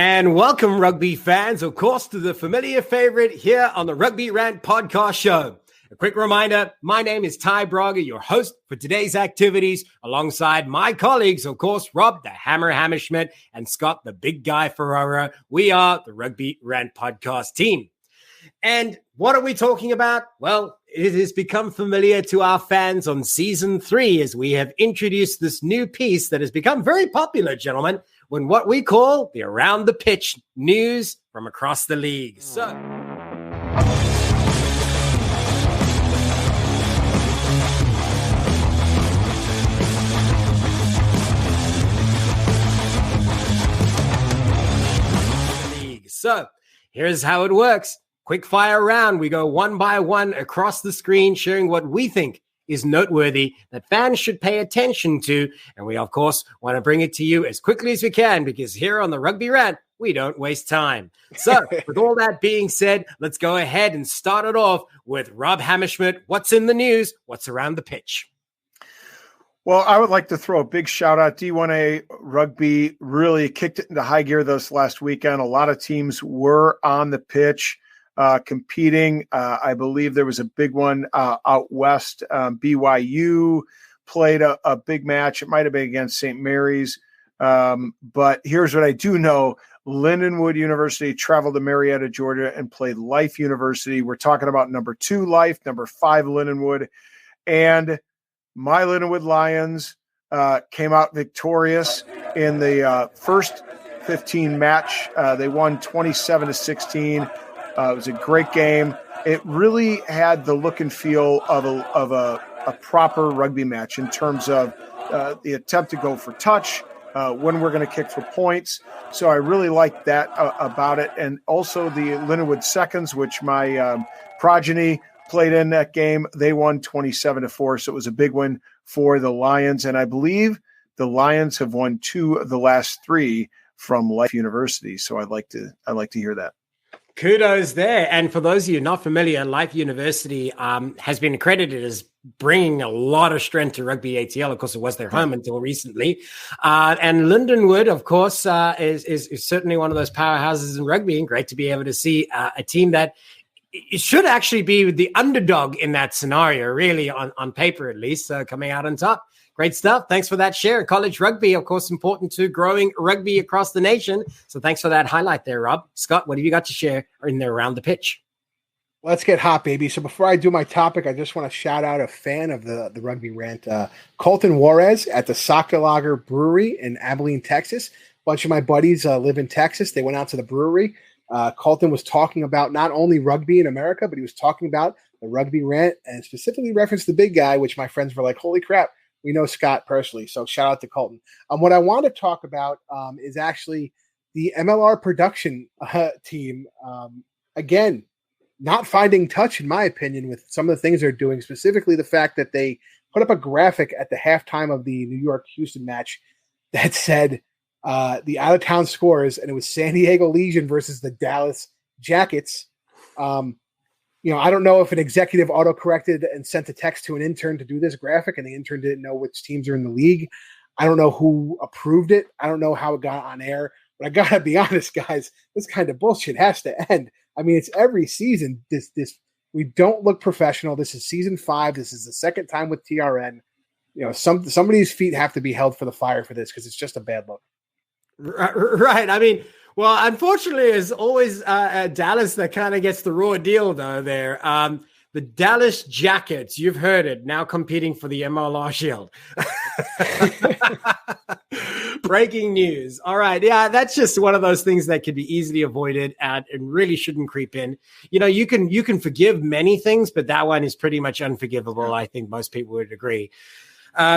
And welcome, rugby fans, of course, to the familiar favorite here on the Rugby Rant podcast show. A quick reminder, my name is Ty Braga, your host for today's activities, alongside my colleagues, of course, Rob, the Hammer Hammerschmidt, and Scott, the Big Guy Ferrara. We are the Rugby Rant podcast team. And what are we talking about? Well, it has become familiar to our fans on season 3 as we have introduced this new piece that has become very popular, gentlemen, when what we call the Around the Pitch news from across the league. So, here's how it works. Quick fire round. We go one by one across the screen, sharing what we think is noteworthy that fans should pay attention to. And we, of course, want to bring it to you as quickly as we can, because here on the Rugby Rant, we don't waste time. So with all that being said, let's go ahead and start it off with Rob Hammerschmidt. What's in the news? What's around the pitch? Well, I would like to throw a big shout out. D1A Rugby really kicked it into high gear this last weekend. A lot of teams were on the pitch competing. I believe there was a big one out west. BYU played a big match. It might have been against St. Mary's. But here's what I do know. Lindenwood University traveled to Marietta, Georgia, and played Life University. We're talking about number 2 Life, number 5 Lindenwood. And my Lindenwood Lions came out victorious in the first 15 match. They won 27-16. It was a great game. It really had the look and feel of a proper rugby match in terms of the attempt to go for touch, when we're going to kick for points. So I really liked that about it. And also the Lindenwood Seconds, which my progeny played in that game, they won 27-4. So it was a big win for the Lions. And I believe the Lions have won 2 of the last 3 from Life University. So I'd like to hear that. Kudos there. And for those of you not familiar, Life University has been accredited as bringing a lot of strength to Rugby ATL. Of course, it was their home until recently. And Lindenwood, of course, is certainly one of those powerhouses in rugby. And great to be able to see a team that it should actually be the underdog in that scenario, really, on paper at least, coming out on top. Great stuff. Thanks for that share. College rugby, of course, important to growing rugby across the nation. So thanks for that highlight there, Rob. Scott, what have you got to share in there around the pitch? Let's get hot, baby. So before I do my topic, I just want to shout out a fan of the Rugby Rant, Colton Juarez at the Soccer Lager Brewery in Abilene, Texas. A bunch of my buddies live in Texas. They went out to the brewery. Colton was talking about not only rugby in America, but he was talking about the Rugby Rant and specifically referenced the big guy, which my friends were like, holy crap. We know Scott personally, so shout out to Colton. What I want to talk about is actually the MLR production team. Again, not finding touch, in my opinion, with some of the things they're doing, specifically the fact that they put up a graphic at the halftime of the New York-Houston match that said the out-of-town scores, and it was San Diego Legion versus the Dallas Jackets. I don't know if an executive auto-corrected and sent a text to an intern to do this graphic, and the intern didn't know which teams are in the league. I don't know who approved it. I don't know how it got on air. But I got to be honest, guys, this kind of bullshit has to end. I mean, it's every season. This we don't look professional. This is season 5. This is the second time with TRN. Somebody's feet have to be held for the fire for this because it's just a bad look. Right. I mean, well, unfortunately, it's always Dallas that kind of gets the raw deal, though, there. The Dallas Jackets, you've heard it, now competing for the MLR Shield. Breaking news. All right. Yeah, that's just one of those things that could be easily avoided and really shouldn't creep in. You can forgive many things, but that one is pretty much unforgivable. I think most people would agree.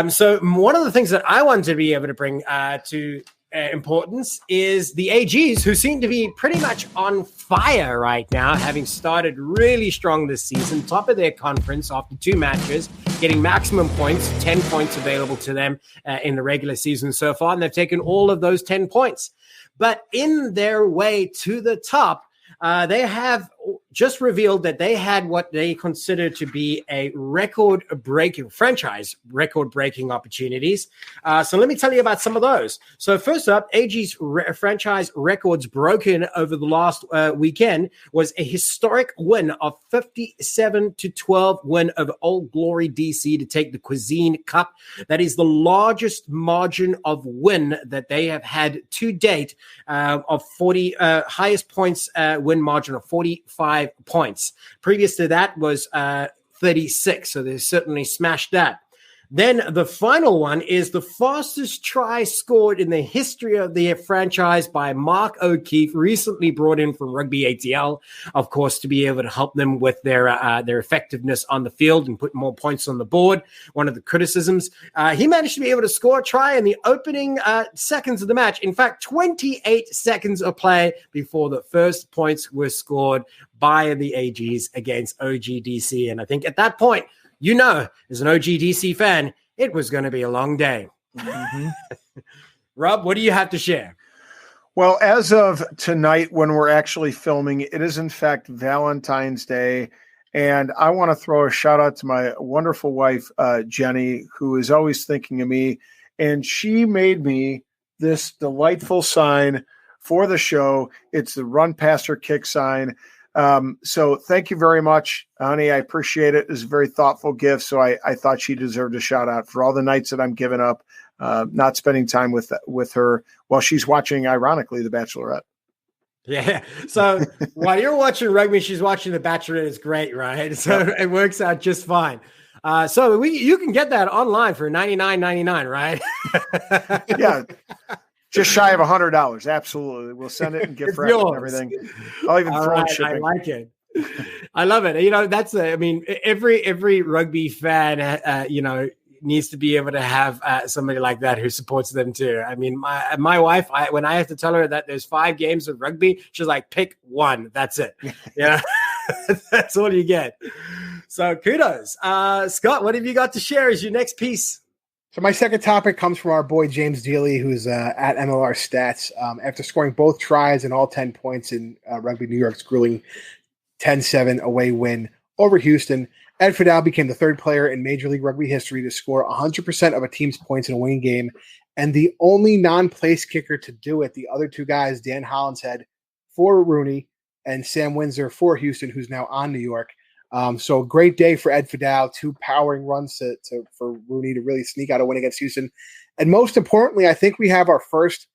So one of the things that I wanted to be able to bring to importance is the AGs, who seem to be pretty much on fire right now, having started really strong this season, top of their conference after 2 matches, getting maximum points, 10 points available to them in the regular season so far, and they've taken all of those 10 points. But in their way to the top, they have just revealed that they had what they consider to be a franchise record-breaking opportunities. So let me tell you about some of those. So first up, AG's franchise records broken over the last weekend was a historic win of 57-12 win over Old Glory DC to take the Cuisine Cup. That is the largest margin of win that they have had to date, of 40, highest points win margin of 45 points. Previous to that was 36, so they certainly smashed that. Then the final one is the fastest try scored in the history of the franchise by Mark O'Keefe, recently brought in from Rugby ATL, of course, to be able to help them with their effectiveness on the field and put more points on the board. One of the criticisms, he managed to be able to score a try in the opening seconds of the match. In fact, 28 seconds of play before the first points were scored by the AGs against OGDC. And I think at that point, as an OGDC fan, it was going to be a long day. Mm-hmm. Rob, what do you have to share? Well, as of tonight, when we're actually filming, it is in fact Valentine's Day. And I want to throw a shout out to my wonderful wife, Jenny, who is always thinking of me. And she made me this delightful sign for the show. It's the Run Past Her Kick sign. So thank you very much, honey. I appreciate it. It's a very thoughtful gift. So I thought she deserved a shout out for all the nights that I'm giving up, not spending time with her while she's watching, ironically, The Bachelorette. Yeah. So while you're watching rugby, she's watching The Bachelorette. It's great, right? So It works out just fine. So you can get that online for $99.99, right? Yeah. Just shy of $100. Absolutely. We'll send it and gift wrap and everything. I'll even throw in shipping. I like it. I love it. Every rugby fan, needs to be able to have somebody like that who supports them too. I mean, my wife, when I have to tell her that there's 5 games of rugby, she's like, pick one. That's it. Yeah. That's all you get. So kudos. Scott, what have you got to share as your next piece? So my second topic comes from our boy James Dealey, who's at MLR Stats. After scoring both tries and all 10 points in Rugby New York's grueling 10-7 away win over Houston, Ed Fidel became the third player in Major League Rugby history to score 100% of a team's points in a winning game, and the only non-place kicker to do it. The other two guys, Dan Hollinshead for Rooney and Sam Windsor for Houston, who's now on New York. So a great day for Ed Fidel, 2 powering runs for Rooney to really sneak out a win against Houston. And most importantly, I think we have our first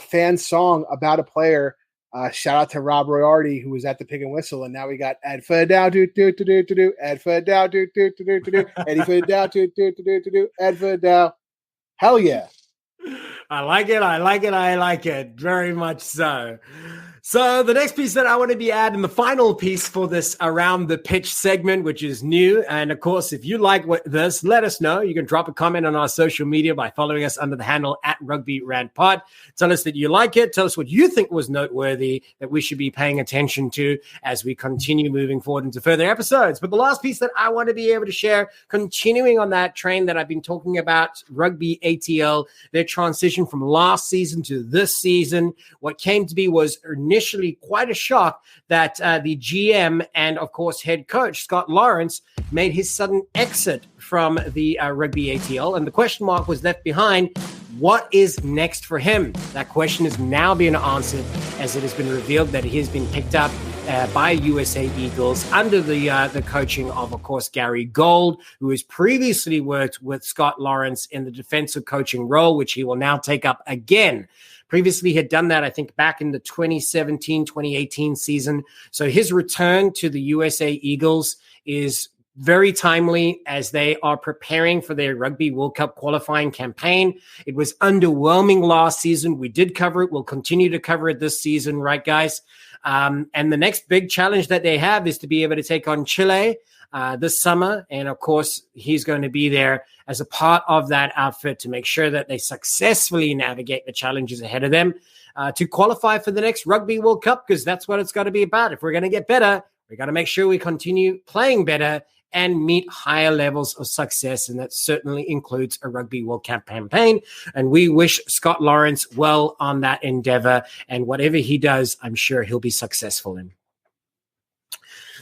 fan song about a player. Shout out to Rob Royarty, who was at the Pig and Whistle. And now we got Ed Fidel, do-do-do-do-do, Ed Fidel, do-do-do-do-do, Eddie Fidel, do-do-do-do-do, Ed Fidel. Hell yeah. I like it. Very much so. So the next piece that I want to be adding, the final piece for this Around the Pitch segment, which is new. And of course, if you like this, let us know. You can drop a comment on our social media by following us under the handle at Rugby Rant Pod. Tell us that you like it. Tell us what you think was noteworthy that we should be paying attention to as we continue moving forward into further episodes. But the last piece that I want to be able to share, continuing on that train that I've been talking about, Rugby ATL, their transition from last season to this season, what came to be was initially quite a shock that the GM and, of course, head coach Scott Lawrence made his sudden exit from the Rugby ATL, and the question mark was left behind. What is next for him? That question is now being answered as it has been revealed that he has been picked up by USA Eagles under the coaching of course, Gary Gold, who has previously worked with Scott Lawrence in the defensive coaching role, which he will now take up again. Previously, he had done that, I think, back in the 2017-2018 season. So his return to the USA Eagles is very timely as they are preparing for their Rugby World Cup qualifying campaign. It was underwhelming last season. We did cover it. We'll continue to cover it this season, right, guys? And the next big challenge that they have is to be able to take on Chile this summer. And, of course, he's going to be there as a part of that outfit to make sure that they successfully navigate the challenges ahead of them to qualify for the next Rugby World Cup, because that's what it's got to be about. If we're going to get better, we got to make sure we continue playing better and meet higher levels of success. And that certainly includes a Rugby World Cup campaign. And we wish Scott Lawrence well on that endeavor. And whatever he does, I'm sure he'll be successful in.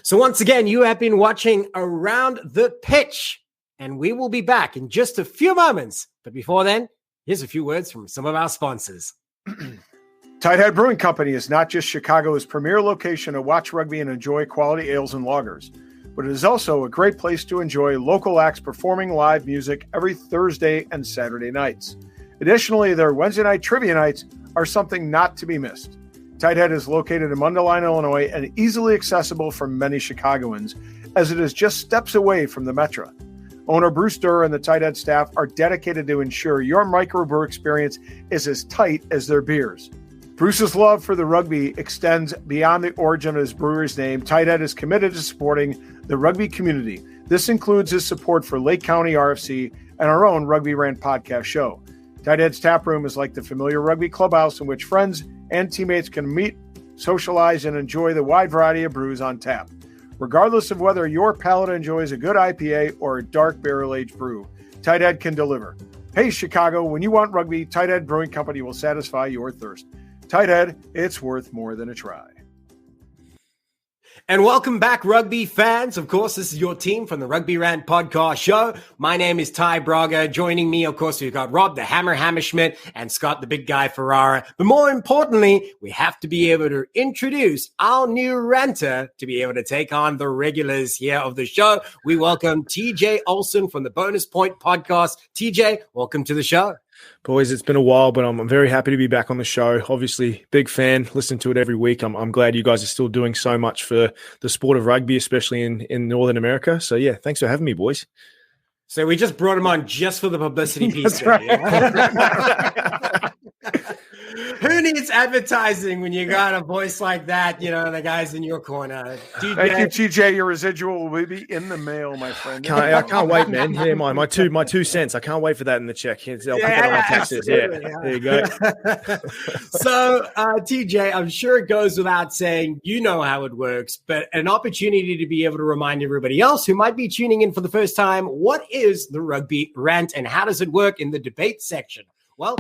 So once again, you have been watching Around the Pitch, and we will be back in just a few moments. But before then, here's a few words from some of our sponsors. Tighthead Brewing Company is not just Chicago's premier location to watch rugby and enjoy quality ales and lagers, but it is also a great place to enjoy local acts performing live music every Thursday and Saturday nights. Additionally, their Wednesday night trivia nights are something not to be missed. Tighthead is located in Mundelein, Illinois, and easily accessible for many Chicagoans, as it is just steps away from the Metro. Owner Bruce Durr and the Tighthead staff are dedicated to ensure your microbrew experience is as tight as their beers. Bruce's love for the rugby extends beyond the origin of his brewery's name. Tighthead is committed to supporting the rugby community. This includes his support for Lake County RFC and our own Rugby Rant podcast show. Tighthead's tap room is like the familiar rugby clubhouse in which friends and teammates can meet, socialize, and enjoy the wide variety of brews on tap. Regardless of whether your palate enjoys a good IPA or a dark barrel-aged brew, Tighthead can deliver. Hey, Chicago, when you want rugby, Tighthead Brewing Company will satisfy your thirst. Tighthead, it's worth more than a try. And welcome back, rugby fans. Of course, this is your team from the Rugby Rant podcast show. My name is Ty Braga. Joining me, of course, we've got Rob the Hammer Hammerschmidt and Scott the Big Guy Ferrara. But more importantly, we have to be able to introduce our new ranter to be able to take on the regulars here of the show. We welcome TJ Olsen from the Bonus Point podcast. TJ, welcome to the show. Boys, it's been a while, but I'm very happy to be back on the show. Obviously, big fan, listen to it every week. I'm glad you guys are still doing so much for the sport of rugby, especially in Northern America. So, yeah, thanks for having me, boys. So we just brought him on just for the publicity piece. That's right. Yeah? Who needs advertising when you got a voice like that? You know, the guys in your corner. TJ. Thank you, TJ. Your residual will be in the mail, my friend. I can't wait, man. Yeah, my 2 cents. I can't wait for that in the check. I'll put that on my taxes. Yeah, there you go. So, TJ, I'm sure it goes without saying, you know how it works, but an opportunity to be able to remind everybody else who might be tuning in for the first time, what is the Rugby Rant and how does it work in the debate section? Well,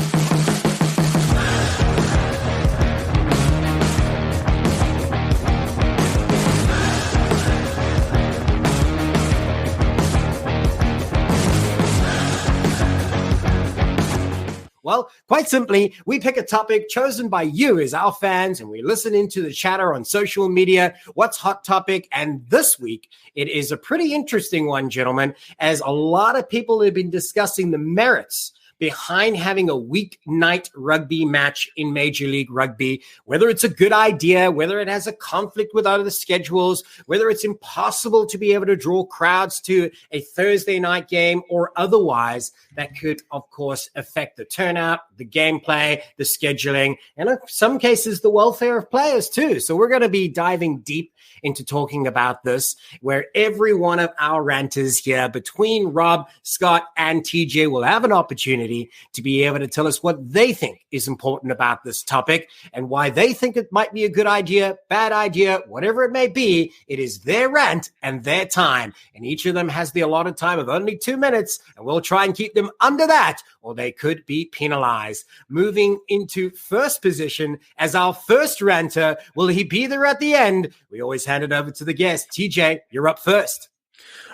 quite simply, we pick a topic chosen by you as our fans, and we listen into the chatter on social media. What's hot topic? And this week, it is a pretty interesting one, gentlemen, as a lot of people have been discussing the merits behind having a weeknight rugby match in Major League Rugby, whether it's a good idea, whether it has a conflict with other schedules, whether it's impossible to be able to draw crowds to a Thursday night game or otherwise, that could, of course, affect the turnout, the gameplay, the scheduling, and in some cases, the welfare of players too. So we're going to be diving deep into talking about this, where every one of our ranters here between Rob, Scott, and TJ will have an opportunity to be able to tell us what they think is important about this topic and why they think it might be a good idea, bad idea, whatever it may be. It is their rant and their time, and each of them has the allotted time of only 2 minutes, and we'll try and keep them under that, or they could be penalized. Moving into first position as our first ranter, will he be there at the end? We always hand it over to the guest. TJ, you're up first.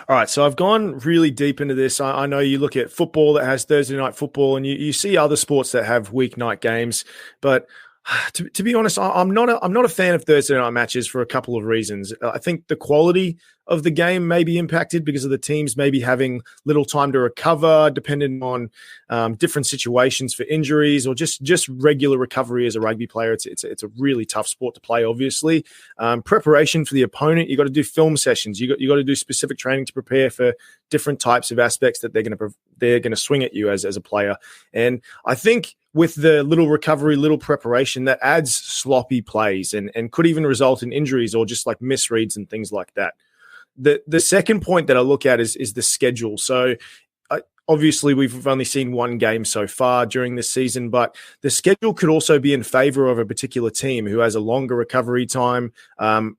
All right, so I've gone really deep into this. I know you look at football that has Thursday night football, and you see other sports that have weeknight games, but to be honest, I'm not a fan of Thursday night matches for a couple of reasons. I think the quality of the game may be impacted because of the teams maybe having little time to recover, depending on different situations for injuries or just regular recovery as a rugby player. It's a really tough sport to play. Obviously, preparation for the opponent. You got to do film sessions. You got to do specific training to prepare for different types of aspects that they're going to swing at you as a player. And I think with the little recovery, little preparation, that adds sloppy plays and could even result in injuries or just like misreads and things like that. The second point that I look at is the schedule. So obviously we've only seen one game so far during this season, but the schedule could also be in favor of a particular team who has a longer recovery time.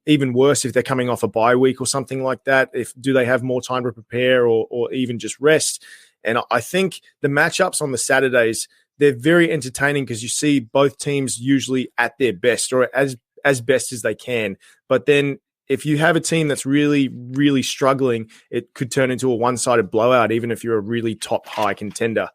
Even worse if they're coming off a bye week or something like that. Do they have more time to prepare or even just rest? And I think the matchups on the Saturdays, they're very entertaining because you see both teams usually at their best or as best as they can. But then if you have a team that's really, really struggling, it could turn into a one-sided blowout, even if you're a really top high contender.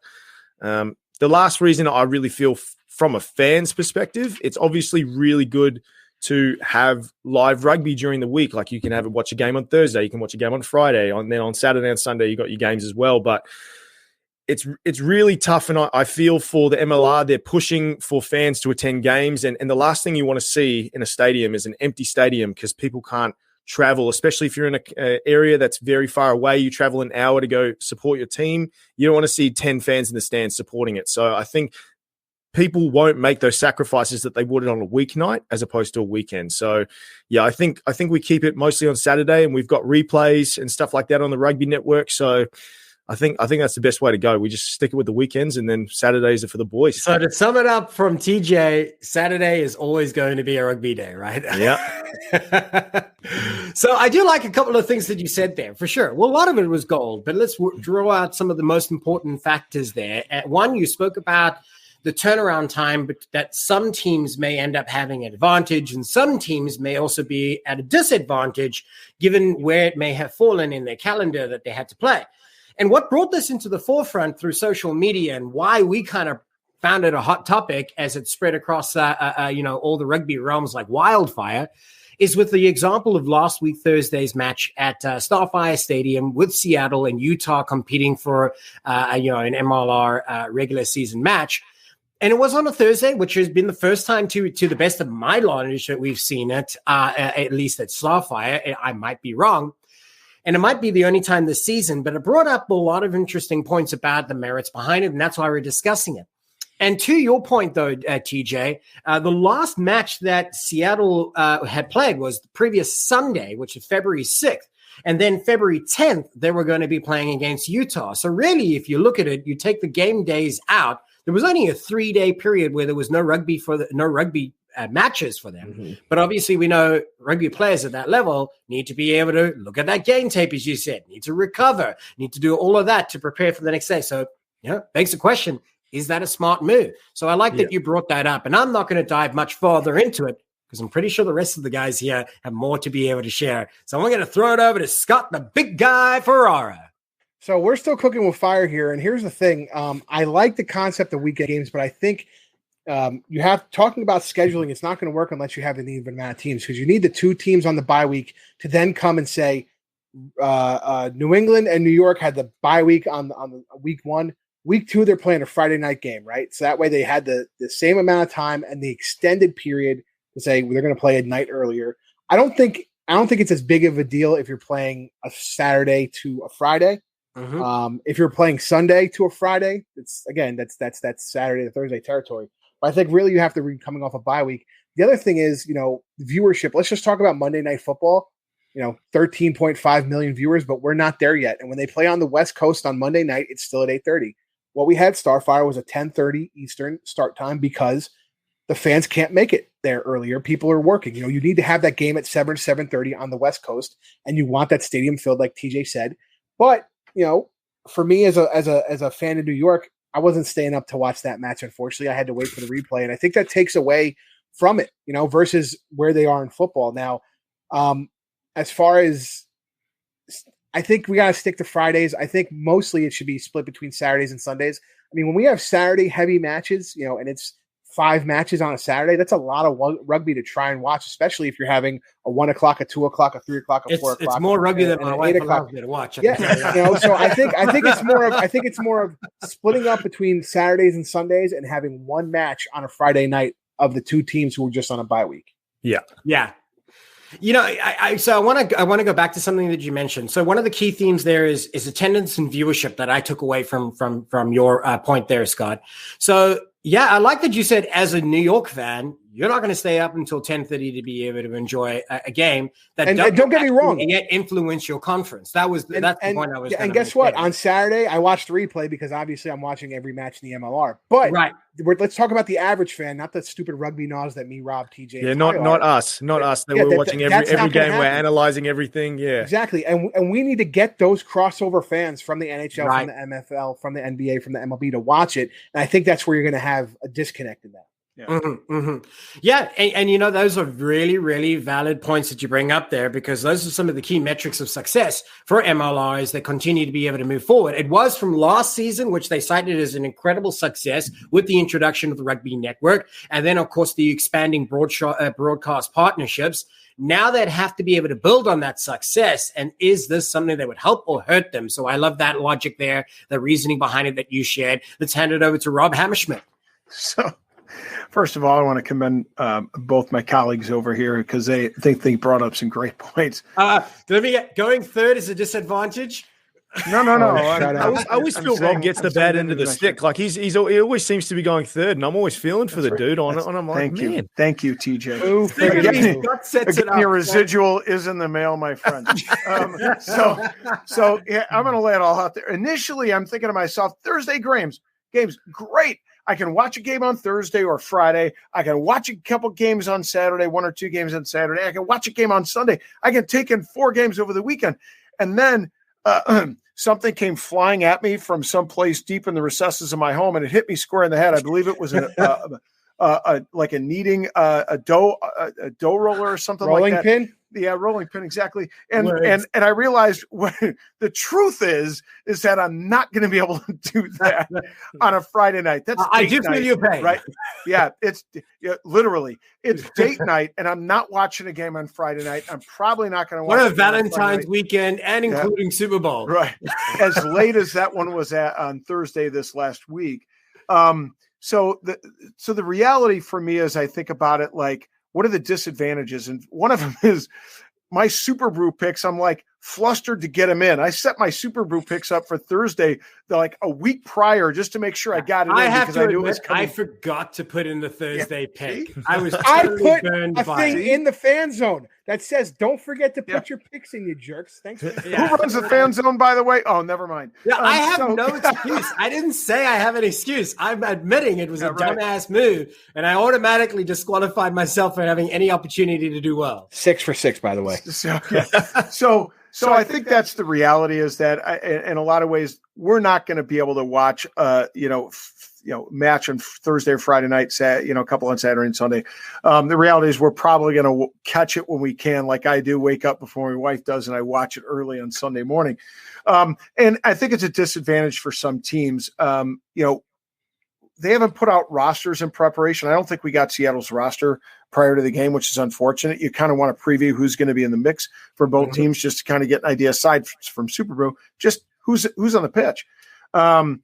The last reason I really feel from a fan's perspective, it's obviously really good to have live rugby during the week. Like you can watch a game on Thursday, you can watch a game on Friday, and then on Saturday and Sunday, you got your games as well. But it's really tough, and I feel for the MLR, they're pushing for fans to attend games, and the last thing you want to see in a stadium is an empty stadium because people can't travel, especially if you're in an area that's very far away. You travel an hour to go support your team. You don't want to see 10 fans in the stands supporting it. So I think people won't make those sacrifices that they would on a weeknight as opposed to a weekend. So, yeah, I think we keep it mostly on Saturday, and we've got replays and stuff like that on the Rugby Network. So I think that's the best way to go. We just stick it with the weekends, and then Saturdays are for the boys. So to sum it up from TJ, Saturday is always going to be a rugby day, right? Yeah. So I do like a couple of things that you said there, for sure. Well, a lot of it was gold, but let's draw out some of the most important factors there. One, you spoke about the turnaround time, but that some teams may end up having an advantage and some teams may also be at a disadvantage given where it may have fallen in their calendar that they had to play. And what brought this into the forefront through social media and why we kind of found it a hot topic as it spread across, all the rugby realms like wildfire is with the example of last week, Thursday's match at Starfire Stadium with Seattle and Utah competing for, an MLR regular season match. And it was on a Thursday, which has been the first time to the best of my knowledge that we've seen it, at least at Starfire. I might be wrong. And it might be the only time this season, but it brought up a lot of interesting points about the merits behind it, and that's why we're discussing it. And to your point, though, TJ, the last match that Seattle had played was the previous Sunday, which is February 6th. And then February 10th, they were going to be playing against Utah. So really, if you look at it, you take the game days out, there was only a 3-day period where there was no rugby matches for them. Mm-hmm. But obviously we know rugby players at that level need to be able to look at that game tape, as you said, need to recover, need to do all of that to prepare for the next day. So, begs the question, is that a smart move? So I like that you brought that up, and I'm not going to dive much further into it because I'm pretty sure the rest of the guys here have more to be able to share. So I'm going to throw it over to Scott, the big guy Ferrara. So we're still cooking with fire here. And here's the thing. I like the concept of weekend games, but I think you have talking about scheduling. It's not going to work unless you have an even amount of teams because you need the 2 teams on the bye week to then come and say New England and New York had the bye week on the week 1. Week 2, they're playing a Friday night game, right? So that way they had the same amount of time and the extended period to say they're going to play a night earlier. I don't think it's as big of a deal if you're playing a Saturday to a Friday. Mm-hmm. If you're playing Sunday to a Friday, it's again that's Saturday to Thursday territory. But I think really you have to read coming off a bye week. The other thing is, viewership. Let's just talk about Monday Night Football. 13.5 million viewers, but we're not there yet. And when they play on the West Coast on Monday night, it's still at 8:30. What we had Starfire was a 10:30 Eastern start time because the fans can't make it there earlier. People are working. You need to have that game at 7:30 on the West Coast, and you want that stadium filled, like TJ said. But for me as a fan of New York, I wasn't staying up to watch that match. Unfortunately, I had to wait for the replay, and I think that takes away from it, versus where they are in football now. As far as I think we got to stick to Fridays. I think mostly it should be split between Saturdays and Sundays. I mean, when we have Saturday heavy matches, and it's 5 matches on a Saturday, that's a lot of rugby to try and watch, especially if you're having a 1 o'clock, a 2 o'clock, a 3 o'clock, a 4 o'clock. It's more rugby than my wife allows me to watch. Yeah, so I think it's more of splitting up between Saturdays and Sundays and having one match on a Friday night of the 2 teams who were just on a bye week. Yeah. So I want to go back to something that you mentioned. So one of the key themes there is attendance and viewership that I took away from your point there, Scott. So yeah, I like that you said as a New York fan, you're not going to stay up until 10:30 to be able to enjoy a game that don't get me wrong, yet influence your conference. That's the point I was. And guess what? On Saturday, I watched the replay because obviously I'm watching every match in the MLR. But let's talk about the average fan, not the stupid rugby nose that me, Rob, TJ. Yeah, not us. We're watching every game. We're analyzing everything. Yeah, exactly. And we need to get those crossover fans from the NHL, from the MFL, from the NBA, from the MLB to watch it. And I think that's where you're going to have a disconnect in that. Yeah. Yeah. And, those are really, really valid points that you bring up there, because those are some of the key metrics of success for MLRs that continue to be able to move forward. It was from last season, which they cited as an incredible success with the introduction of the Rugby Network. And then, of course, the expanding broadcast partnerships. Now they'd have to be able to build on that success. And is this something that would help or hurt them? So I love that logic there, the reasoning behind it that you shared. Let's hand it over to Rob Hammerschmidt. So, first of all, I want to commend both my colleagues over here, because they brought up some great points. Going third is a disadvantage. No. I always feel Rob gets the bad end of the stick. Like he always seems to be going third, and I'm always feeling for the dude on it. And I'm like, man. Thank you, TJ. Your residual is in the mail, my friend. So yeah, I'm going to lay it all out there. Initially, I'm thinking to myself, Thursday games, great. I can watch a game on Thursday or Friday. I can watch a couple games on Saturday, 1 or 2 games on Saturday. I can watch a game on Sunday. I can take in 4 games over the weekend. And then something came flying at me from someplace deep in the recesses of my home, and it hit me square in the head. I believe it was like a kneading a dough roller or something rolling like that. Pin? Yeah, rolling pin, exactly. And I realized the truth is that I'm not going to be able to do that on a Friday night. That's I do feel your pain, right? Yeah, it's literally date night, and I'm not watching a game on Friday night. I'm probably not going to watch. What a Valentine's weekend, and including Super Bowl, right? As late as that one was on Thursday this last week. So the reality for me is, I think about it like, what are the disadvantages? And one of them is my Super Brew picks. I'm like flustered to get them in. I set my Super Brew picks up for Thursday, like a week prior, just to make sure I got it in, because I knew it was coming. I forgot to put in the Thursday pick. See? I was I totally put burned a by thing it. in the fan zone that says, "Don't forget to put your picks in, you jerks." Thanks. Who runs the fan zone, by the way? Oh, never mind. Yeah, I have no excuse. I didn't say I have an excuse. I'm admitting it was a dumbass move, and I automatically disqualified myself from having any opportunity to do well. 6 for 6, by the way. So I think that's the reality, is that in a lot of ways we're not going to be able to watch match on Thursday or Friday night, a couple on Saturday and Sunday. The reality is we're probably going to catch it when we can, like I do, wake up before my wife does, and I watch it early on Sunday morning. And I think it's a disadvantage for some teams. They haven't put out rosters in preparation. I don't think we got Seattle's roster prior to the game, which is unfortunate. You kind of want to preview who's going to be in the mix for both teams, just to kind of get an idea, aside from Super Brew, just who's on the pitch. And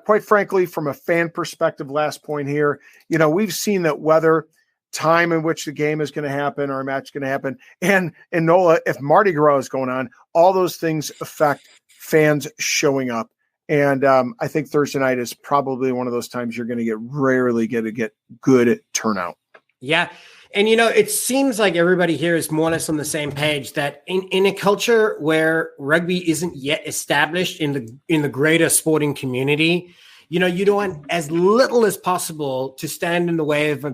quite frankly, from a fan perspective, last point here, we've seen that weather, time in which the game is going to happen or a match is going to happen, and in NOLA, if Mardi Gras is going on, all those things affect fans showing up. And I think Thursday night is probably one of those times you're going to rarely get good turnout. Yeah. And, it seems like everybody here is more or less on the same page, that in a culture where rugby isn't yet established in the greater sporting community, you don't want as little as possible to stand in the way of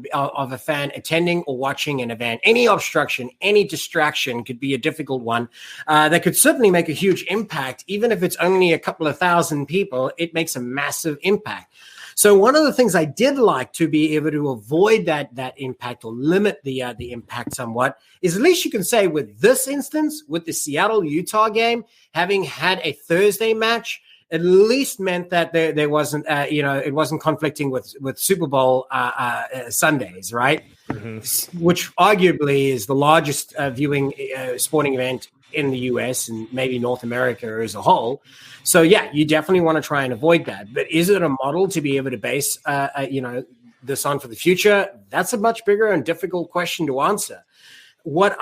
a fan attending or watching an event. Any obstruction, any distraction could be a difficult one that could certainly make a huge impact. Even if it's only a couple of thousand people, it makes a massive impact. So one of the things I did like to be able to avoid that impact or limit the impact somewhat is, at least you can say with this instance, with the Seattle-Utah game, having had a Thursday match, at least meant that there wasn't, it wasn't conflicting with Super Bowl Sundays, right? Mm-hmm. Which arguably is the largest viewing sporting event in the US and maybe North America as a whole. So yeah, you definitely want to try and avoid that. But is it a model to be able to base, this on for the future? That's a much bigger and difficult question to answer. What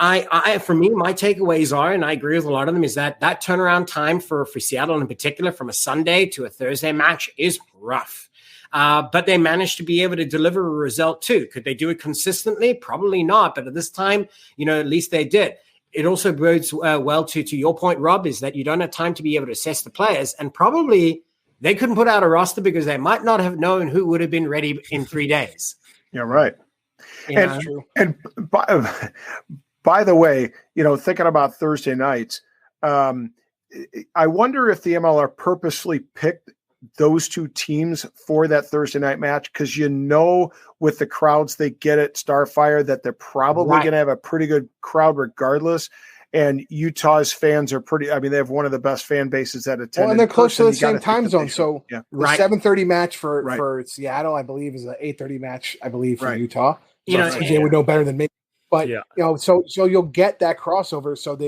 for me, my takeaways are, and I agree with a lot of them, is that turnaround time for Seattle in particular, from a Sunday to a Thursday match, is rough. But they managed to be able to deliver a result too. Could they do it consistently? Probably not. But at this time, at least they did. It also bodes well to your point, Rob, is that you don't have time to be able to assess the players, and probably they couldn't put out a roster because they might not have known who would have been ready in 3 days. Yeah, right. And by the way, thinking about Thursday nights, I wonder if the MLR purposely picked those two teams for that Thursday night match, because with the crowds they get at Starfire that they're probably going to have a pretty good crowd regardless. And Utah's fans are they have one of the best fan bases that attend. Well, and they're close to the same time zone. So the 7:30 match for Seattle, I believe, is an 8:30 match, I believe, for Utah. TJ would know better than me. But so you'll get that crossover. So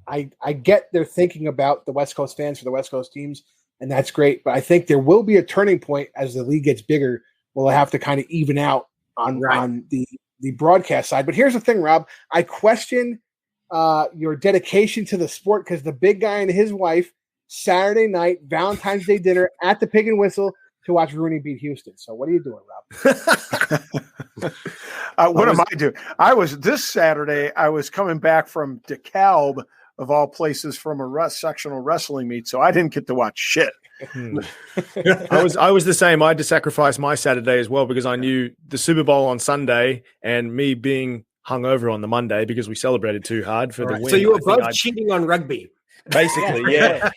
I get they're thinking about the West Coast fans for the West Coast teams, and that's great. But I think there will be a turning point as the league gets bigger. We'll have to kind of even out on the broadcast side. But here's the thing, Rob. I question your dedication to the sport, because the big guy and his wife, Saturday night, Valentine's Day dinner at the Pig and Whistle to watch Rooney beat Houston. So what are you doing, Rob? What am I doing? This Saturday, I was coming back from DeKalb, of all places, from a sectional wrestling meet, so I didn't get to watch shit. I was the same. I had to sacrifice my Saturday as well, because I knew the Super Bowl on Sunday and me being hungover on the Monday because we celebrated too hard for the win. So you were both cheating on rugby. Basically, yeah.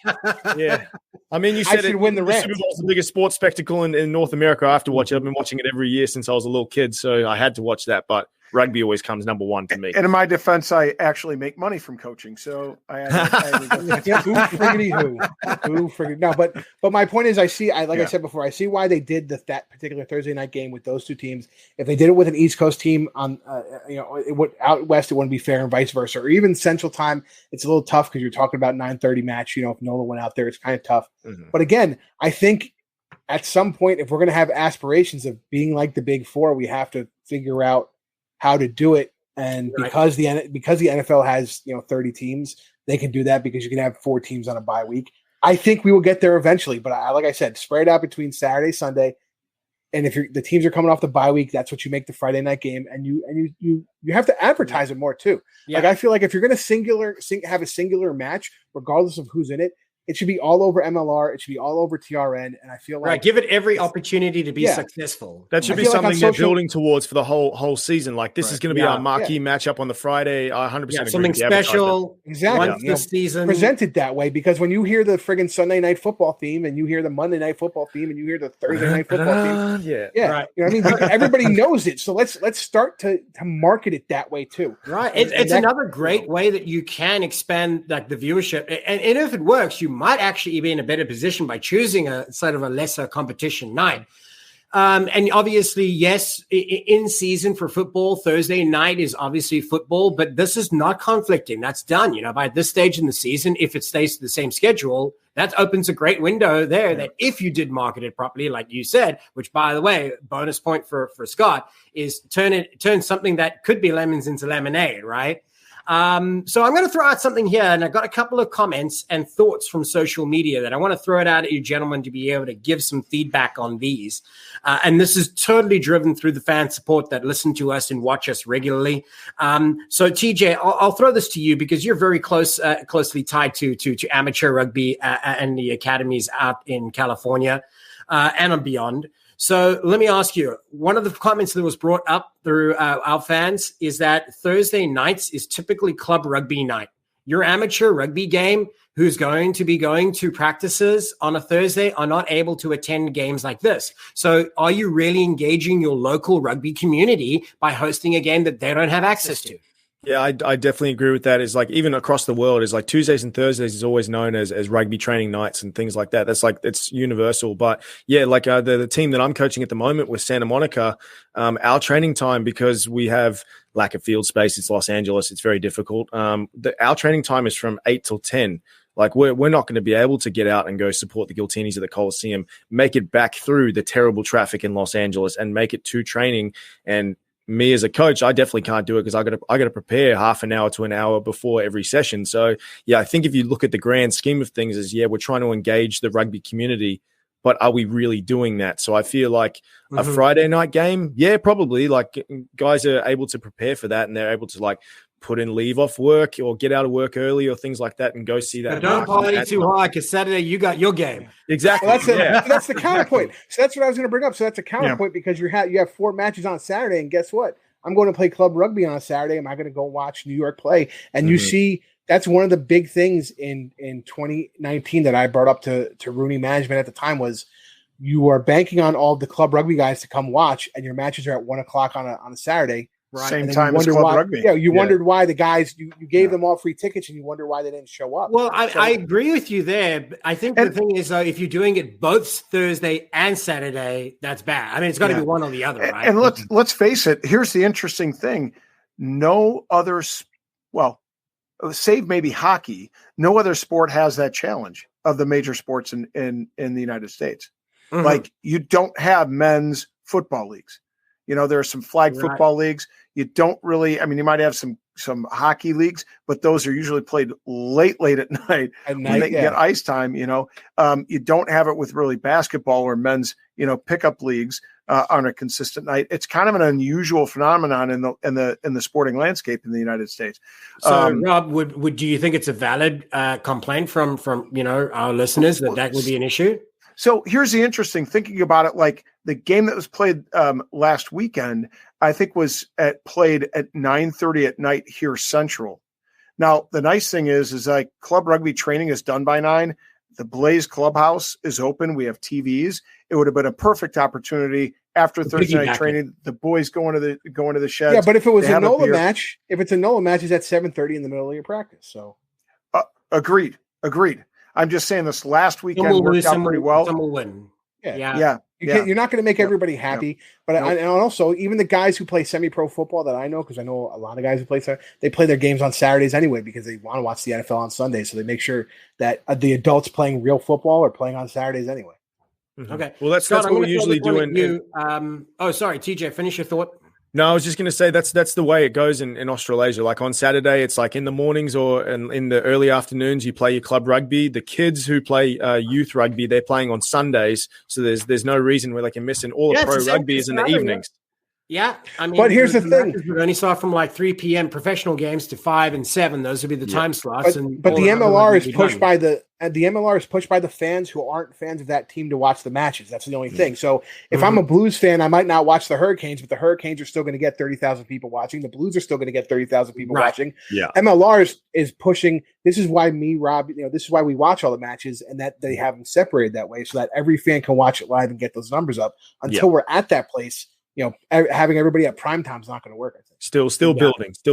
I mean, you said win the Super Bowl's the biggest sports spectacle in North America. I have to watch it. I've been watching it every year since I was a little kid, so I had to watch that. But rugby always comes number one to me. And in my defense, I actually make money from coaching, so I had who friggity. No, but my point is, I said before, I see why they did that particular Thursday night game with those two teams. If they did it with an East Coast team on, it would out west, it wouldn't be fair, and vice versa. Or even Central Time, it's a little tough because you're talking about 9:30 match. If NOLA went out there, it's kind of tough. Mm-hmm. But again, I think at some point, if we're going to have aspirations of being like the Big Four, we have to figure out how to do it. And because the NFL has 30 teams, they can do that because you can have 4 teams on a bye week. I think we will get there eventually, but like I said, spread out between Saturday, Sunday, and if the teams are coming off the bye week, that's what you make the Friday night game, and you have to advertise it more too. Yeah. Like I feel like if you're going to have a singular match, regardless of who's in it, it should be all over MLR. It should be all over TRN. And I feel like give it every opportunity to be successful. That should be something they're building towards for the whole season. Like this is going to be our marquee matchup on the Friday. 100% agree. Something special. Exactly. Once this season presented that way, because when you hear the friggin' Sunday night football theme and you hear the Monday night football theme and you hear the Thursday night football theme. Right. You know what I mean? Everybody knows it. So let's start to market it that way too. Right. It's another great way that you can expand like the viewership. And if it works, you might actually be in a better position by choosing a sort of a lesser competition night. And obviously, yes, in season for football, Thursday night is obviously football, but this is not conflicting. That's done. By this stage in the season, if it stays to the same schedule, that opens a great window there that if you did market it properly, like you said, which by the way, bonus point for Scott, is turn something that could be lemons into lemonade, right? So I'm going to throw out something here, and I got a couple of comments and thoughts from social media that I want to throw it out at you gentlemen to be able to give some feedback on these. And this is totally driven through the fan support that listen to us and watch us regularly. So TJ, I'll throw this to you because you're very closely tied to amateur rugby and the academies out in California and beyond. So let me ask you, one of the comments that was brought up through our fans is that Thursday nights is typically club rugby night. Your amateur rugby game who's going to be going to practices on a Thursday are not able to attend games like this. So are you really engaging your local rugby community by hosting a game that they don't have access to? Yeah, I definitely agree with that. Is like even across the world is like Tuesdays and Thursdays is always known as rugby training nights and things like that. That's like, it's universal. But yeah, like the team that I'm coaching at the moment with Santa Monica, our training time, because we have lack of field space, it's Los Angeles, it's very difficult. Our training time is from 8 till 10. Like we're not going to be able to get out and go support the Giltinis at the Coliseum, make it back through the terrible traffic in Los Angeles and make it to training. And me as a coach, I definitely can't do it because I got to prepare half an hour to an hour before every session. So yeah, I think if you look at the grand scheme of things, we're trying to engage the rugby community, but are we really doing that? So I feel like a Friday night game, yeah, probably like guys are able to prepare for that and they're able to like put in leave off work or get out of work early or things like that and go see that. But don't party too hard because Saturday you got your game. Exactly. Well, that's the counterpoint. So that's what I was going to bring up. So that's a counterpoint because you have 4 matches on Saturday, and guess what? I'm going to play club rugby on Saturday. Am I going to go watch New York play? And you see, that's one of the big things in 2019 that I brought up to Rooney management at the time was you are banking on all the club rugby guys to come watch, and your matches are at 1:00 on a Saturday. Right. Same time as club rugby. Yeah, you wondered why the guys you gave them all free tickets, and you wonder why they didn't show up. Well, I agree with you there. I think the thing is, if you're doing it both Thursday and Saturday, that's bad. I mean, it's got to be one or the other, right? And let's face it. Here's the interesting thing: no other, save maybe hockey, no other sport has that challenge of the major sports in the United States. Mm-hmm. Like, you don't have men's football leagues. There are some flag football leagues. You don't really, you might have some hockey leagues, but those are usually played late at night when they get ice time. You don't have it with really basketball or men's, pickup leagues on a consistent night. It's kind of an unusual phenomenon in the sporting landscape in the United States. So, Rob, do you think it's a valid complaint from our listeners that would be an issue? So here's the interesting thinking about it. Like, the game that was played last weekend, I think was played at 9:30 at night here Central. Now, the nice thing is like club rugby training is done by 9. The Blaze Clubhouse is open. We have TVs. It would have been a perfect opportunity after Thursday night training. The boys going to the sheds. Yeah, but if it was a NOLA match, it's at 7:30 in the middle of your practice. So, agreed. I'm just saying this last weekend worked out pretty well. Some will win. Yeah. You're not going to make everybody happy, but and also even the guys who play semi-pro football that I know, because I know a lot of guys who play, they play their games on Saturdays anyway because they want to watch the NFL on Sunday. So they make sure that the adults playing real football are playing on Saturdays anyway. Mm-hmm. Okay. Well, that's what we usually do. Sorry, TJ, finish your thought. No, I was just going to say that's the way it goes in Australasia. Like on Saturday, it's like in the mornings or in the early afternoons, you play your club rugby. The kids who play youth rugby, they're playing on Sundays. So there's no reason where they can miss in all the pro rugby is in the evenings. Yeah, but here's the thing: we only start from like 3 p.m. professional games to 5 and 7. Those would be the time slots. But the MLR is pushed by the MLR is pushed by the fans who aren't fans of that team to watch the matches. That's the only thing. So if I'm a Blues fan, I might not watch the Hurricanes, but the Hurricanes are still going to get 30,000 people watching. The Blues are still going to get 30,000 people watching. Yeah, MLR is pushing. This is why Rob, this is why we watch all the matches, and that they have them separated that way so that every fan can watch it live and get those numbers up. Until we're at that place, having everybody at prime time is not going to work, I think. Still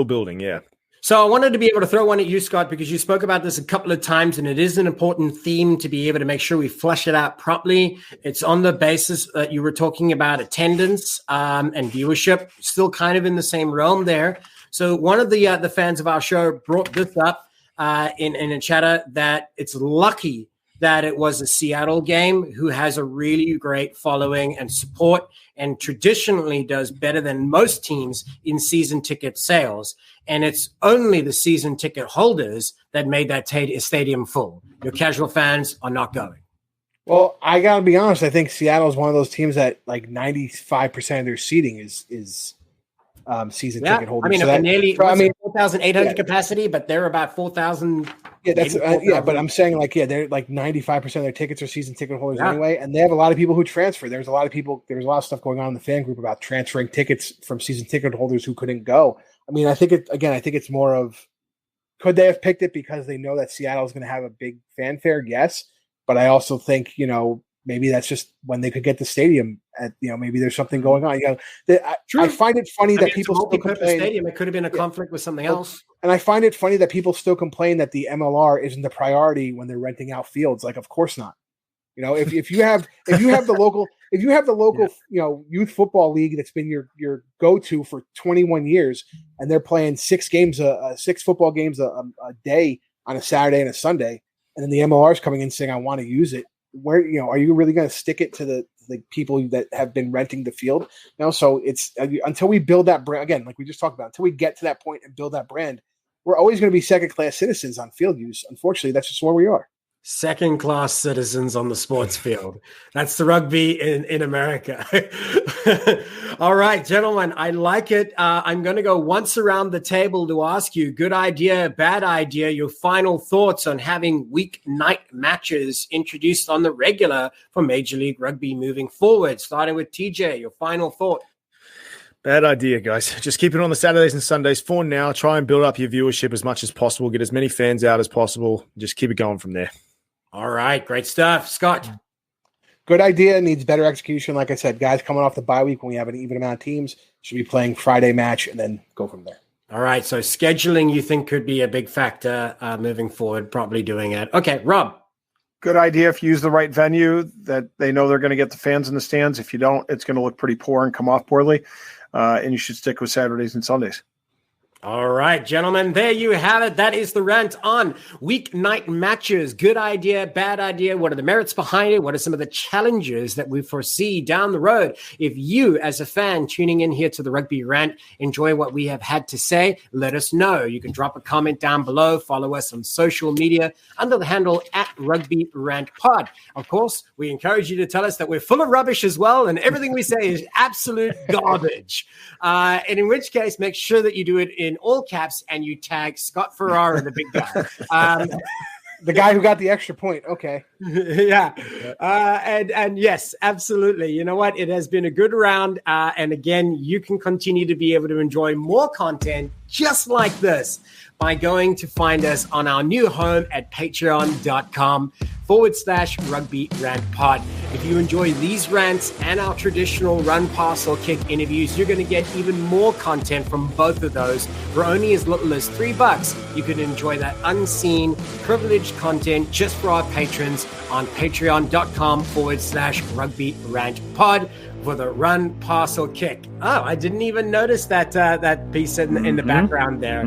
building. Yeah. So I wanted to be able to throw one at you, Scott, because you spoke about this a couple of times, and it is an important theme to be able to make sure we flesh it out properly. It's on the basis that you were talking about attendance and viewership, still kind of in the same realm there. So one of the fans of our show brought this up in a chatter that it's lucky that it was a Seattle game, who has a really great following and support and traditionally does better than most teams in season ticket sales. And it's only the season ticket holders that made that stadium full. Your casual fans are not going. Well, I got to be honest. I think Seattle is one of those teams that like 95% of their seating is season ticket holders. I mean, nearly 4,800 capacity, but they're about 4,000. Yeah, that's but I'm saying they're like 95% of their tickets are season ticket holders anyway, and they have a lot of people who transfer. There's a lot of stuff going on in the fan group about transferring tickets from season ticket holders who couldn't go. I mean, I think it's more of, could they have picked it because they know that Seattle is going to have a big fanfare? Yes, but I also think maybe that's just when they could get the stadium. Maybe there's something going on. I find it funny that people still complain. Stadium. It could have been a conflict with something else. And I find it funny that people still complain that the MLR isn't the priority when they're renting out fields. Like, of course not. If you have the local youth football league that's been your go-to for 21 years, and they're playing 6 football games a day on a Saturday and a Sunday, and then the MLR is coming in saying, I want to use it. Where are you really going to stick it to the people that have been renting the field? So it's until we build that brand again, like we just talked about, until we get to that point and build that brand, we're always going to be second-class citizens on field use. Unfortunately, that's just where we are. Second-class citizens on the sports field. That's the rugby in America. All right, gentlemen, I like it. I'm going to go once around the table to ask you, good idea, bad idea, your final thoughts on having weeknight matches introduced on the regular for Major League Rugby moving forward. Starting with TJ, your final thought. Bad idea, guys. Just keep it on the Saturdays and Sundays for now. Try and build up your viewership as much as possible. Get as many fans out as possible. Just keep it going from there. All right. Great stuff. Scott. good idea, needs better execution. Like I said, guys coming off the bye week when we have an even amount of teams should be playing Friday match and then go from there. All right. So scheduling, you think, could be a big factor moving forward, probably doing it. Okay, Rob. Good idea if you use the right venue that they know they're going to get the fans in the stands. If you don't, it's going to look pretty poor and come off poorly. And you should stick with Saturdays and Sundays. All right, gentlemen, there you have it. That is the rant on weeknight matches. Good idea, bad idea. What are the merits behind it? What are some of the challenges that we foresee down the road? If you, as a fan tuning in here to the Rugby Rant, enjoy what we have had to say, let us know. You can drop a comment down below. Follow us on social media under the handle @RugbyRantPod. Of course, we encourage you to tell us that we're full of rubbish as well, and everything we say is absolute garbage. And in which case, make sure that you do it in all caps and you tag Scott Ferrara, the big guy. The guy who got the extra point. Okay. Yeah. And yes, absolutely. You know what? It has been a good round. And again, you can continue to be able to enjoy more content just like this by going to find us on our new home at patreon.com/Rugby Rant Pod. If you enjoy these rants and our traditional run, pass, or kick interviews, you're going to get even more content from both of those for only as little as $3. You can enjoy that unseen, privileged content just for our patrons on patreon.com/Rugby Rant Pod for the run, pass, or kick. Oh, I didn't even notice that that piece in the background there.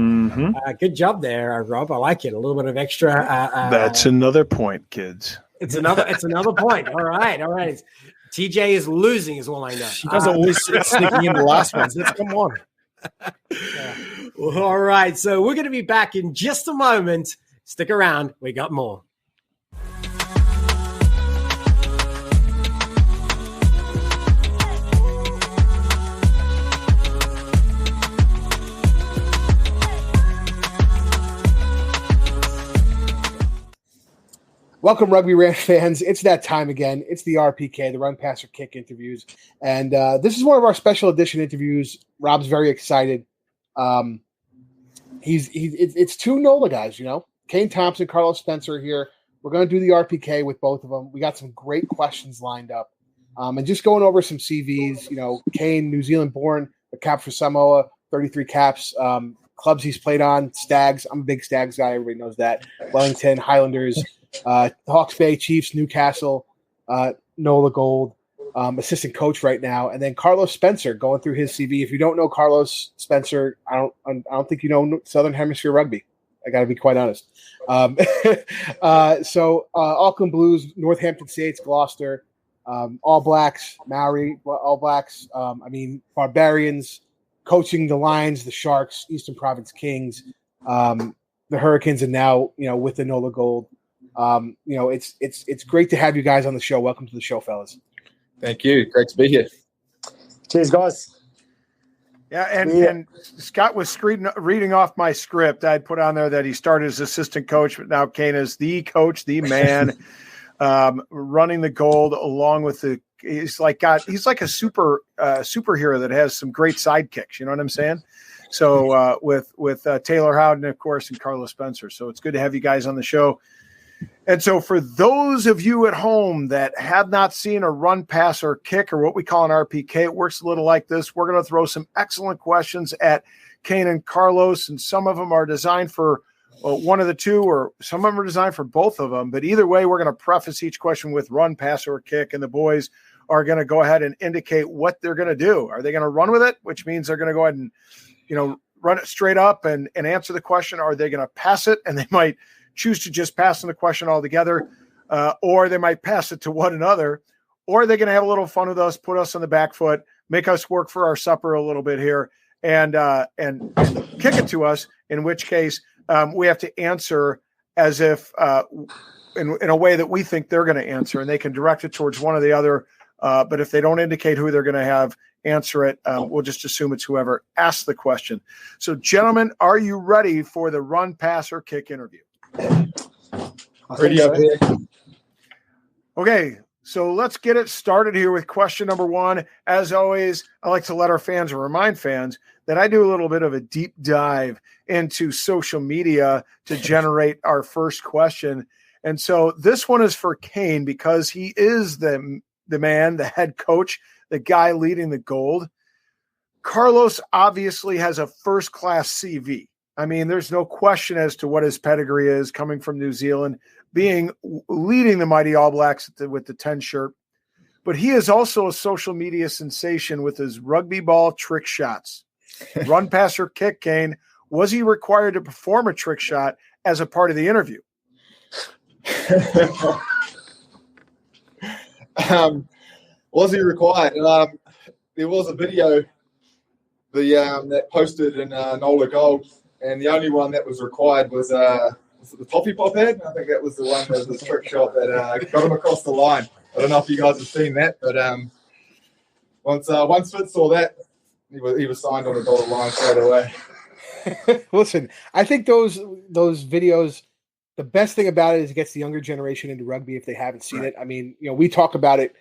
Good job there, Rob. I like it. A little bit of extra. That's another point, kids. It's another point. All right. TJ is losing, is all I know. She doesn't always sneaking in the last ones. Let's come on. All right. So we're going to be back in just a moment. Stick around. We got more. Welcome, Rugby Rant fans. It's that time again. It's the RPK, the Run, Pass, or Kick interviews. And this is one of our special edition interviews. Rob's very excited. It's two NOLA guys, you know. Kane Thompson, Carlos Spencer here. We're going to do the RPK with both of them. We got some great questions lined up. And just going over some CVs, you know, Kane, New Zealand born, a cap for Samoa, 33 caps, clubs he's played on, Stags. I'm a big Stags guy. Everybody knows that. Wellington, Highlanders, Hawke's Bay, Chiefs, Newcastle, NOLA Gold, assistant coach right now, and then Carlos Spencer going through his CV. If you don't know Carlos Spencer, I don't think you know Southern Hemisphere rugby. I got to be quite honest. So Auckland Blues, Northampton Saints, Gloucester, All Blacks, Maori, All Blacks. Barbarians, coaching the Lions, the Sharks, Eastern Province Kings, the Hurricanes, and now with the NOLA Gold. It's great to have you guys on the show. Welcome to the show, fellas. Thank you. Great to be here. Cheers, guys. Yeah, and Scott was reading off my script. I'd put on there that he started as assistant coach, but now Kane is the coach, the man, running the Gold along with he's like a superhero that has some great sidekicks. You know what I'm saying? So with Taylor Howden, of course, and Carlos Spencer. So it's good to have you guys on the show. And so for those of you at home that have not seen a run, pass, or kick, or what we call an RPK, it works a little like this. We're going to throw some excellent questions at Kane and Carlos, and some of them are designed for one of the two, or some of them are designed for both of them. But either way, we're going to preface each question with run, pass, or kick, and the boys are going to go ahead and indicate what they're going to do. Are they going to run with it, which means they're going to go ahead and run it straight up and answer the question? Are they going to pass it, and they might choose to just pass on the question altogether, or they might pass it to one another, or they're going to have a little fun with us, put us on the back foot, make us work for our supper a little bit here, and kick it to us, in which case we have to answer as if in a way that we think they're going to answer, and they can direct it towards one or the other. But if they don't indicate who they're going to have answer it, we'll just assume it's whoever asked the question. So, gentlemen, are you ready for the run, pass, or kick interview? Ready up here. Okay, so let's get it started here with question number one. As always, I like to let our fans or remind fans that I do a little bit of a deep dive into social media to generate our first question. And so this one is for Kane, because he is the the man, the head coach, the guy leading the gold. Carlos obviously has a first-class CV. I mean, there's no question as to what his pedigree is coming from New Zealand, leading the mighty All Blacks with the 10 shirt. But he is also a social media sensation with his rugby ball trick shots. Run, pass, or kick, Kane. Was he required to perform a trick shot as a part of the interview? Was he required? There was a video that posted in NOLA Gold, and the only one that was required was the Toffee Pop ad. I think that was the one that was the trick shot that got him across the line. I don't know if you guys have seen that, but once Fitz saw that, he was signed on the dotted line straight away. Listen, I think those videos, the best thing about it is it gets the younger generation into rugby if they haven't seen it. I mean, we talk about it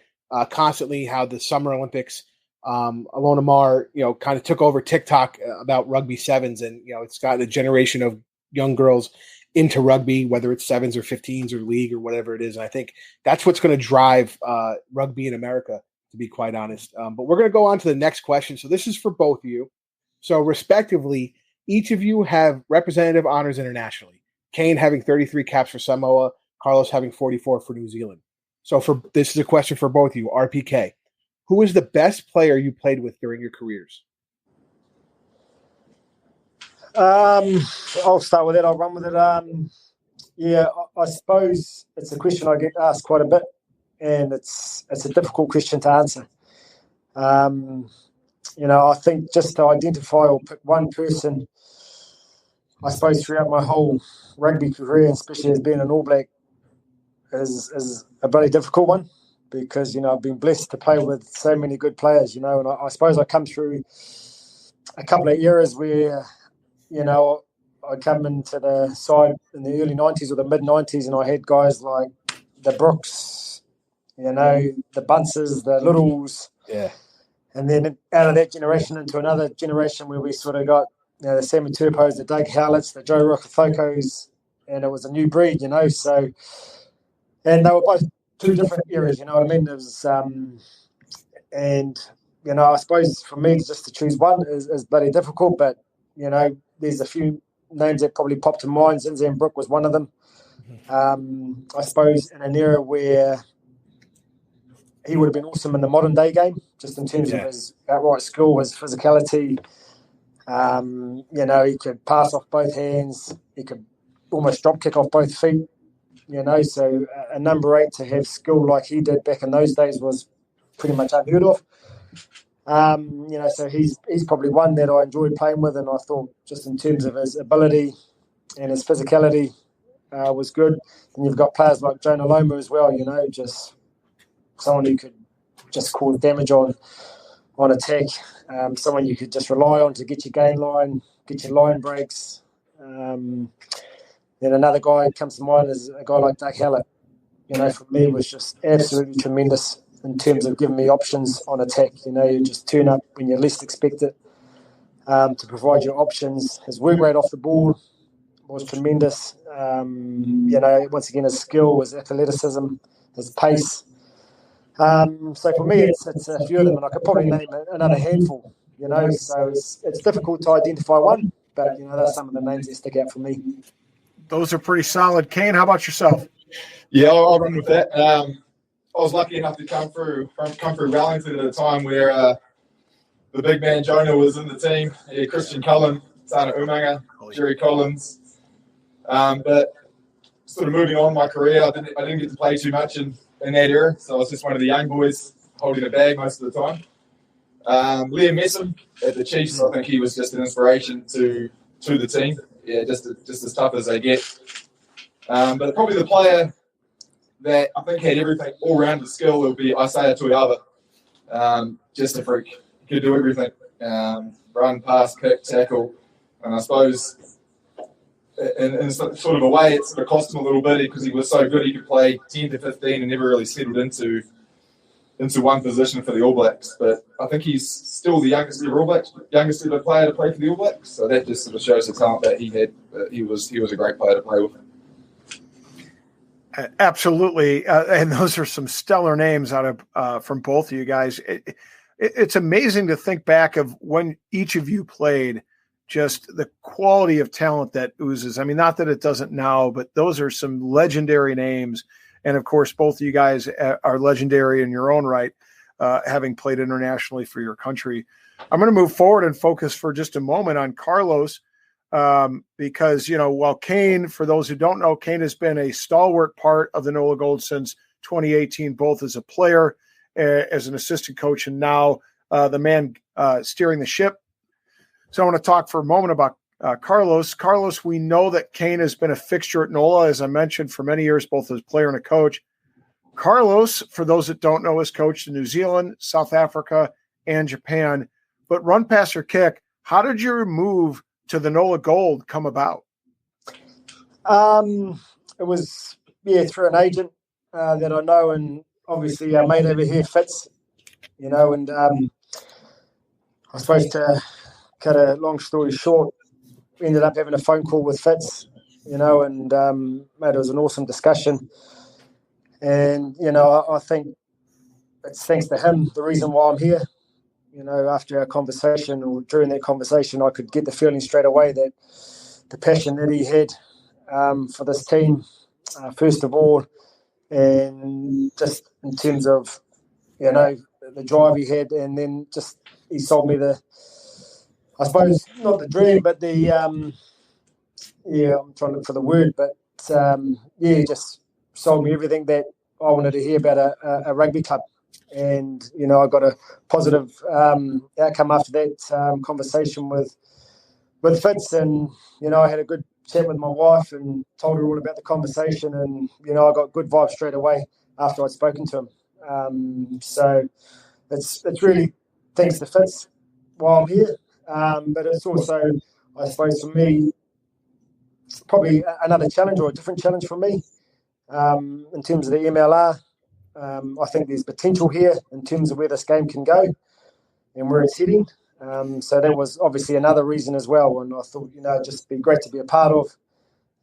constantly, how the Summer Olympics, Alona Mar, kind of took over TikTok about rugby sevens, and it's gotten a generation of young girls into rugby, whether it's sevens or 15s or league or whatever it is. And I think that's what's going to drive rugby in America, to be quite honest. But we're going to go on to the next question. So this is for both of you. So respectively, each of you have representative honors internationally. Kane having 33 caps for Samoa, Carlos having 44 for New Zealand. So this is a question for both of you. RPK, who is the best player you played with during your careers? I'll start with it. I'll run with it. I suppose it's a question I get asked quite a bit, and it's a difficult question to answer. I think just to identify or pick one person, I suppose throughout my whole rugby career, especially as being an All Black, is a very difficult one, because I've been blessed to play with so many good players. And I suppose I come through a couple of eras where I come into the side in the early 90s or the mid-90s, and I had guys like the Brooks, the Bunces, the Littles. Yeah. And then out of that generation into another generation where we sort of got the Sammy Turpos, the Doug Howletts, the Joe Rokafokos, and it was a new breed, So, and they were both two different eras, you know what I mean? It was, I suppose for me just to choose one is bloody difficult, but, there's a few names that probably popped to mind. Zinzan Brook was one of them. I suppose in an era where he would have been awesome in the modern day game, just in terms of his outright skill, his physicality. He could pass off both hands. He could almost drop kick off both feet. So a number 8 to have skill like he did back in those days was pretty much unheard of. So he's probably one that I enjoyed playing with, and I thought just in terms of his ability and his physicality was good. And you've got players like Jonah Loma as well, just someone who could just cause damage on attack, someone you could just rely on to get your gain line, get your line breaks. Then another guy who comes to mind is a guy like Doug Howlett. For me, was just absolutely tremendous in terms of giving me options on attack. You just turn up when you least expect it to provide your options. His work rate off the ball was tremendous. Once again, his skill, his athleticism, his pace. So for me, it's a few of them, and I could probably name another handful. So it's difficult to identify one, but that's some of the names that stick out for me. Those are pretty solid. Kane, how about yourself? Yeah, I'll run with that. I was lucky enough to come through Wellington at a time where the big man Jonah was in the team. Yeah, Christian Cullen, Sana Umanga, Jerry Collins. But sort of moving on in my career, I didn't get to play too much in that era, so I was just one of the young boys holding a bag most of the time. Liam Messam at the Chiefs, I think he was just an inspiration to the team. Yeah, just as tough as they get. But probably the player that I think had everything all-rounded skill would be Isaiah Tuiava. Just a freak. He could do everything. Run, pass, kick, tackle. And I suppose in sort of a way it sort of cost him a little bit because he was so good he could play 10 to 15 and never really settled into one position for the All Blacks. But I think he's still the youngest ever player to play for the All Blacks. So that just sort of shows the talent that he had. He was a great player to play with. Absolutely. And those are some stellar names out of from both of you guys. It's amazing to think back of when each of you played, just the quality of talent that oozes. I mean, not that it doesn't now, but those are some legendary names. And of course, both of you guys are legendary in your own right, having played internationally for your country. I'm going to move forward and focus for just a moment on Carlos. Because, while Kane, for those who don't know, Kane has been a stalwart part of the NOLA Gold since 2018, both as a player, as an assistant coach, and now the man steering the ship. So I want to talk for a moment about Carlos. Carlos, we know that Kane has been a fixture at NOLA, as I mentioned, for many years, both as a player and a coach. Carlos, for those that don't know, has coached in New Zealand, South Africa, and Japan. But run, pass, or kick, how did your move to the NOLA Gold come about? It was through an agent that I know, and obviously our mate over here, Fitz, and I suppose to cut a long story short, we ended up having a phone call with Fitz, and mate, it was an awesome discussion. And, I think it's thanks to him, the reason why I'm here. After our conversation or during that conversation, I could get the feeling straight away that the passion that he had for this team, first of all, and just in terms of, the drive he had, and then just he sold me I suppose, not the dream, but I'm trying to look for the word, but he just sold me everything that I wanted to hear about a rugby club. And, I got a positive outcome after that conversation with Fitz. And, I had a good chat with my wife and told her all about the conversation. And, I got good vibes straight away after I'd spoken to him. So it's really thanks to Fitz while I'm here. But it's also, I suppose, for me, probably another challenge or a different challenge for me in terms of the MLR. I think there's potential here in terms of where this game can go and where it's heading. So that was obviously another reason as well. And I thought, just be great to be a part of.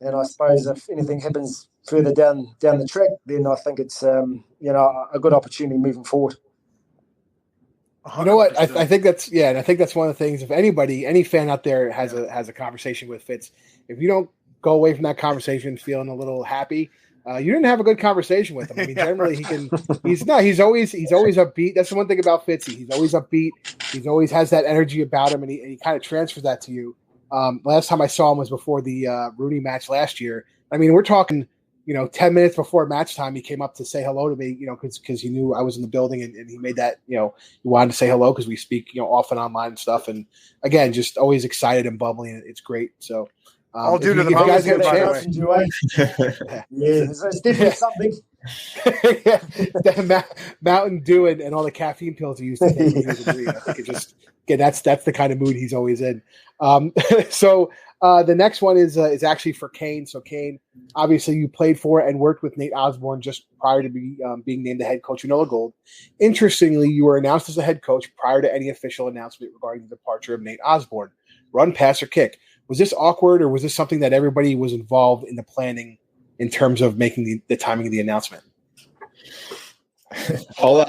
And I suppose if anything happens further down the track, then I think it's, a good opportunity moving forward. 100%. You know what? I think that's and I think that's one of the things. If any fan out there has a conversation with Fitz, if you don't go away from that conversation feeling a little happy, you didn't have a good conversation with him. I mean, generally he's always upbeat. That's the one thing about Fitzy. He's always upbeat. He's always has that energy about him, and he kind of transfers that to you. Last time I saw him was before the Rooney match last year. I mean, we're talking, 10 minutes before match time, he came up to say hello to me, because he knew I was in the building, and he made that, he wanted to say hello because we speak, often online and stuff. And again, just always excited and bubbly, and it's great. So I'll do to the guys get by the way. It's definitely something. That Mountain Dew and all the caffeine pills he used to take. I think it just that's the kind of mood he's always in. So the next one is actually for Kane. So Kane, obviously you played for and worked with Nate Osborne just prior to being named the head coach of NOLA Gold. Interestingly, you were announced as the head coach prior to any official announcement regarding the departure of Nate Osborne. Run, pass, or kick. Was this awkward, or was this something that everybody was involved in the planning in terms of making the timing of the announcement? I'll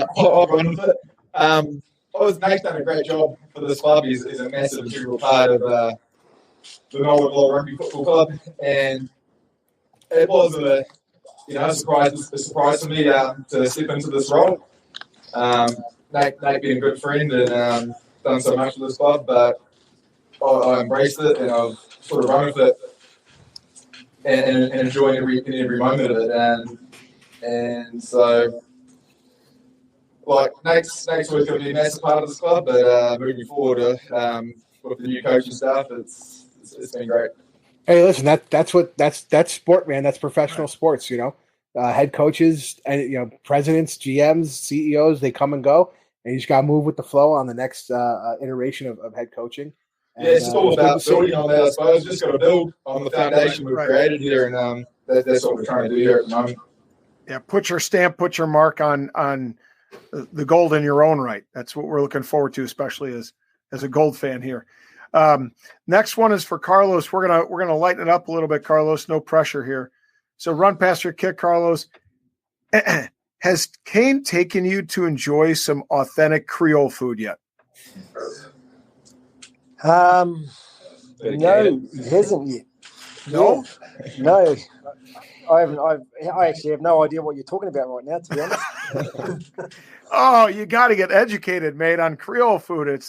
run with it. Nate's done a great job for this club. He's a massive integral part of the NOLA Rugby Football Club, and it was a surprise for me to step into this role. Nate being a good friend and done so much for this club, but I embraced it, and I've sort of run with it and enjoying every moment of it. And so, Nate's always going to be a massive part of this club, but moving forward with the new coaching staff, it's been great. Hey, listen, that's sport, man. That's professional sports. Head coaches and presidents, GMs, CEOs, they come and go, and you just got to move with the flow on the next iteration of head coaching. Yeah, it's just all about building on that, I suppose. Just got to build on the foundation we've created here, and that's what we're trying to do here at the moment. Yeah, put your stamp, put your mark on the gold in your own right. That's what we're looking forward to, especially as a gold fan here. Next one is for Carlos. We're gonna lighten it up a little bit, Carlos. No pressure here. So run past your kick, Carlos. Has Kane taken you to enjoy some authentic Creole food yet? No, he hasn't yet. No? No. I haven't. I actually have no idea what you're talking about right now, to be honest. Oh, you got to get educated, mate, on Creole food. It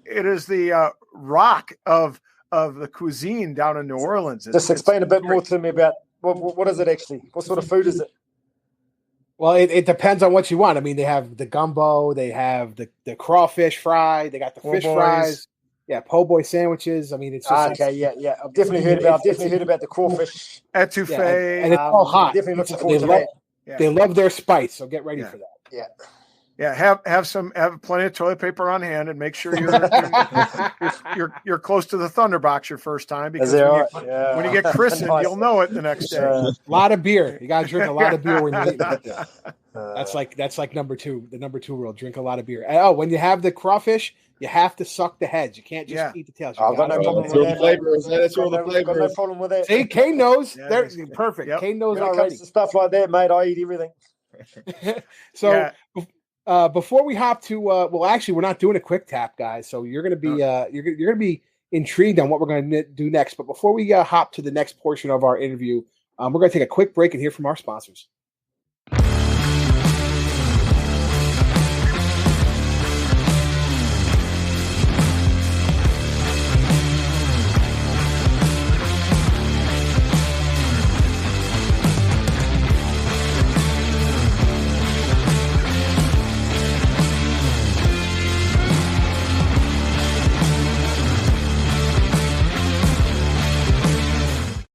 is the rock of the cuisine down in New Orleans. Just explain a bit more to me about what is it actually? What sort of food is it? Well, it depends on what you want. I mean, they have the gumbo, they have the crawfish fry, they got the fish fries, po' boy sandwiches. I mean, it's just yeah. I've definitely heard about the crawfish etouffee, and it's all hot. Definitely looking forward to that. They love their spice, so get ready for that. Yeah, have plenty of toilet paper on hand, and make sure you're close to the Thunderbox your first time, because when you get christened, you'll know it the next day. A lot of beer. You got to drink a lot of beer when you eat like that. That's like number 2. The number 2 rule: drink a lot of beer. Oh, when you have the crawfish, you have to suck the heads. You can't just eat the tails. I've got no problem with that. See, Kane knows. They're perfect. Yep. Kane knows when it already. comes to stuff like that, mate, I eat everything. Before we hop to, we're not doing a quick tap, guys. So you're gonna be you're gonna be intrigued on what we're gonna do next. But before we hop to the next portion of our interview, we're gonna take a quick break and hear from our sponsors.